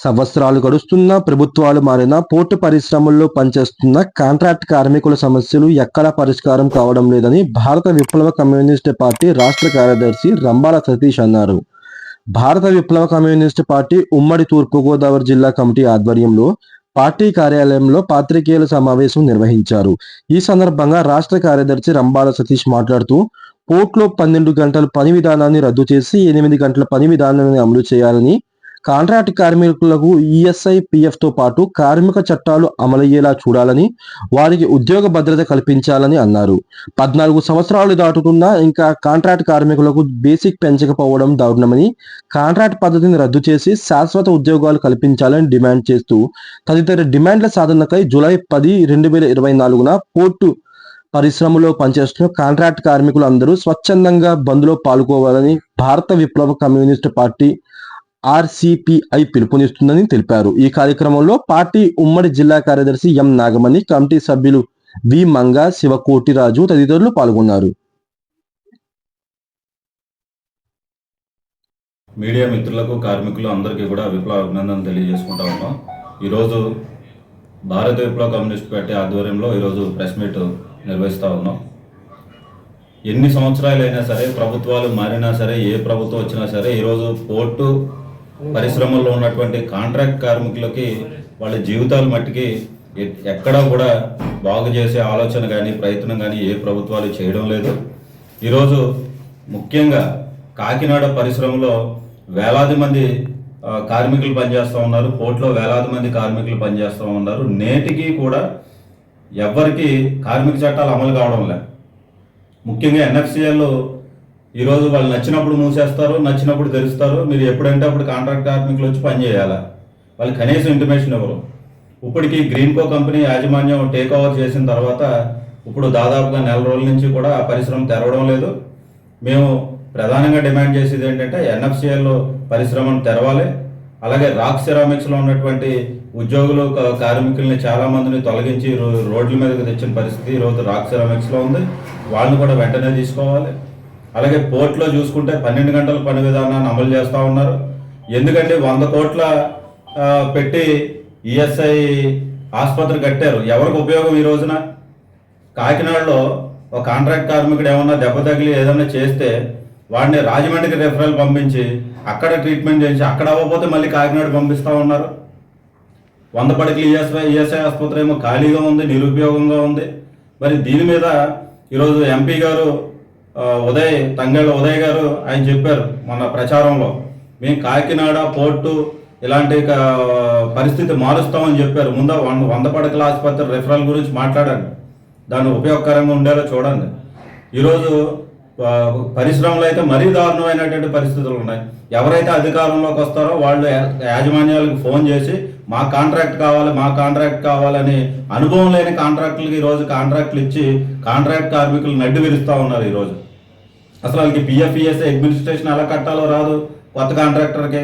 సంవత్సరాలు గడుస్తున్నా ప్రభుత్వాలు మారినా పోర్టు పరిశ్రమల్లో పనిచేస్తున్న కాంట్రాక్ట్ కార్మికుల సమస్యలు ఎక్కడా పరిష్కారం కావడం లేదని భారత విప్లవ కమ్యూనిస్టు పార్టీ రాష్ట్ర కార్యదర్శి రంబాల సతీష్ అన్నారు. భారత విప్లవ కమ్యూనిస్టు పార్టీ ఉమ్మడి తూర్పుగోదావరి జిల్లా కమిటీ ఆధ్వర్యంలో పార్టీ కార్యాలయంలో పాత్రికేయుల సమావేశం నిర్వహించారు. ఈ సందర్భంగా రాష్ట్ర కార్యదర్శి రంబాల సతీష్ మాట్లాడుతూ, పోర్టులో 12 గంటల పని విధానాన్ని రద్దు చేసి 8 గంటల పని విధానాన్ని అమలు చేయాలని, కాంట్రాక్ట్ కార్మికులకు ఈఎస్ఐ, పిఎఫ్తో పాటు కార్మిక చట్టాలు అమలయ్యేలా చూడాలని, వారికి ఉద్యోగ భద్రత కల్పించాలని అన్నారు. 14 సంవత్సరాలు దాటుతున్నా ఇంకా కాంట్రాక్ట్ కార్మికులకు బేసిక్ పెంచకపోవడం దారుణమని, కాంట్రాక్ట్ పద్ధతిని రద్దు చేసి శాశ్వత ఉద్యోగాలు కల్పించాలని డిమాండ్ చేస్తూ తదితర డిమాండ్ల సాధనకై జూలై 10, 2024న పోర్టు పరిశ్రమలో పనిచేస్తున్న కాంట్రాక్ట్ కార్మికులు అందరూ స్వచ్ఛందంగా బంద్లో పాల్గొవాలని భారత విప్లవ కమ్యూనిస్టు పార్టీ ఆర్సిపిఐ పిలుపునిస్తుందని తెలిపారు. ఈ కార్యక్రమంలో పార్టీ ఉమ్మడి జిల్లా కార్యదర్శి ఎం నాగమణి, కమిటీ సభ్యులు వి మంగ, శివకోటిరాజు తదితరులు పాల్గొన్నారు. మీడియా మిత్రులకు, కార్మికులు అందరికీ కూడా విప్లవ అభినందనలు తెలియజేసుకుంటా ఉన్నాం. ఈరోజు భారత విప్లవ కమ్యూనిస్ట్ పార్టీ ఆధ్వర్యంలో ఈరోజు ప్రెస్ మీట్ నిర్వహిస్తూ ఉన్నాం. ఎన్ని సంవత్సరాలు అయినా సరే, ప్రభుత్వాలు మారినా సరే, ఏ ప్రభుత్వం వచ్చినా సరే, ఈరోజు పోర్టు పరిశ్రమల్లో ఉన్నటువంటి కాంట్రాక్ట్ కార్మికులకి వాళ్ళ జీవితాల మట్టికి ఎక్కడా కూడా బాగు చేసే ఆలోచన కానీ ప్రయత్నం కానీ ఏ ప్రభుత్వాలు చేయడం లేదు. ఈరోజు ముఖ్యంగా కాకినాడ పరిశ్రమలో వేలాది మంది కార్మికులు పనిచేస్తూ ఉన్నారు. పోర్టులో వేలాది మంది కార్మికులు పనిచేస్తూ ఉన్నారు. నేటికి కూడా ఎవరికి కార్మిక చట్టాలు అమలు కావడం లేదు. ముఖ్యంగా ఎన్ఎఫ్సిఎల్ ఈరోజు వాళ్ళు నచ్చినప్పుడు మూసేస్తారు, నచ్చినప్పుడు తెరుస్తారు. మీరు ఎప్పుడంటే అప్పుడు కాంట్రాక్ట్ కార్మికులు వచ్చి పని చేయాలా? వాళ్ళు కనీసం ఇంటిమేషన్ ఇవ్వరు. ఇప్పటికీ గ్రీన్కో కంపెనీ యాజమాన్యం టేక్ ఓవర్ చేసిన తర్వాత ఇప్పుడు దాదాపుగా 4 రోజుల నుంచి కూడా ఆ పరిశ్రమ తెరవడం లేదు. మేము ప్రధానంగా డిమాండ్ చేసేది ఏంటంటే ఎన్ఎఫ్సిఎల్ పరిశ్రమను తెరవాలి. అలాగే రాక్ సెరామిక్స్లో ఉన్నటువంటి ఉద్యోగులు, కార్మికుల్ని చాలామందిని తొలగించి రోడ్ల మీదకి తెచ్చిన పరిస్థితి ఈరోజు రాక్ సెరామిక్స్లో ఉంది. వాళ్ళని కూడా వెంటనే తీసుకోవాలి. అలాగే పోర్ట్లో చూసుకుంటే 12 గంటల పని విధానాన్ని అమలు చేస్తూ ఉన్నారు. ఎందుకంటే 100 కోట్ల పెట్టి ఈఎస్ఐ ఆసుపత్రి కట్టారు. ఎవరికి ఉపయోగం? ఈ రోజున కాకినాడలో ఒక కాంట్రాక్ట్ కార్మికుడు ఏమన్నా దెబ్బ తగిలి ఏదన్నా చేస్తే వాడిని రాజమండ్రికి రెఫరల్ పంపించి అక్కడ ట్రీట్మెంట్ చేసి అక్కడ అవ్వకపోతే మళ్ళీ కాకినాడ పంపిస్తూ ఉన్నారు. 100 పడకలు ఈఎస్ఐ ఆసుపత్రి ఏమో ఖాళీగా ఉంది, నిరుపయోగంగా ఉంది. మరి దీని మీద ఈరోజు ఎంపీ గారు తంగళ్ళ ఉదయ్ గారు ఆయన చెప్పారు మన ప్రచారంలో, మేము కాకినాడ పోర్టు ఇలాంటి పరిస్థితి మారుస్తామని చెప్పారు. ముందు 100 పడకల ఆసుపత్రి రెఫరల్ గురించి మాట్లాడండి, దాన్ని ఉపయోగకరంగా ఉండేలా చూడండి. ఈరోజు పరిశ్రమలో అయితే మరీ దారుణమైనటువంటి పరిస్థితులు ఉన్నాయి. ఎవరైతే అధికారంలోకి వస్తారో వాళ్ళు యాజమాన్యాలకు ఫోన్ చేసి మా కాంట్రాక్ట్ కావాలి, మా కాంట్రాక్ట్ కావాలని అనుభవం లేని కాంట్రాక్టులకి ఈరోజు కాంట్రాక్టులు ఇచ్చి కాంట్రాక్ట్ కార్మికులు నడ్డి విరుస్తూ ఉన్నారు. ఈరోజు అసలు వాళ్ళకి పిఎఫ్, ఈఎస్ఐ అడ్మినిస్ట్రేషన్ ఎలా కట్టాలో రాదు. కొత్త కాంట్రాక్టర్కి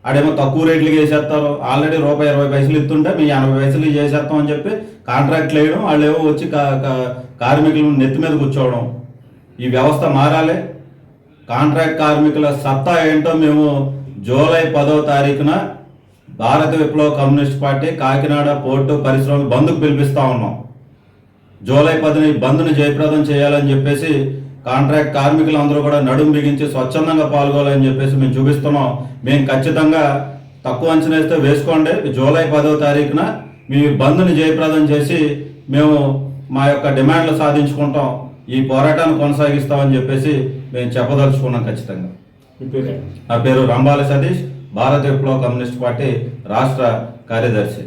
ఆడేమో తక్కువ రేట్లకి చేసేస్తారు. ఆల్రెడీ ₹20 ఇస్తుంటే మీ 80 పైసలు చేసేస్తాం అని చెప్పి కాంట్రాక్ట్లు వేయడం, వాళ్ళు ఏమో వచ్చి కార్మికులను నెత్తి మీద కూర్చోవడం. ఈ వ్యవస్థ మారాలి. కాంట్రాక్ట్ కార్మికుల సత్తా ఏంటో మేము జూలై 10వ తారీఖున భారత విప్లవ కమ్యూనిస్ట్ పార్టీ కాకినాడ పోర్టు పరిశ్రమ బంద్కు పిలిపిస్తూ ఉన్నాం. జూలై 10ని బంద్ను జయప్రదం చేయాలని చెప్పేసి కాంట్రాక్ట్ కార్మికులు అందరూ కూడా నడుము బిగించి స్వచ్ఛందంగా పాల్గొనాలని చెప్పేసి మేము చూపిస్తున్నాం. మేము ఖచ్చితంగా తక్కువ అంచనా వేస్తే వేసుకోండి. జూలై 10వ తారీఖున మీ బంద్ని జయప్రదం చేసి మేము మా యొక్క డిమాండ్లు సాధించుకుంటాం, ఈ పోరాటాన్ని కొనసాగిస్తామని చెప్పేసి మేము చెప్పదలుచుకున్నాం. ఖచ్చితంగా నా పేరు రంబాల సతీష్, భారత విప్లవ కమ్యూనిస్ట్ పార్టీ రాష్ట్ర కార్యదర్శి.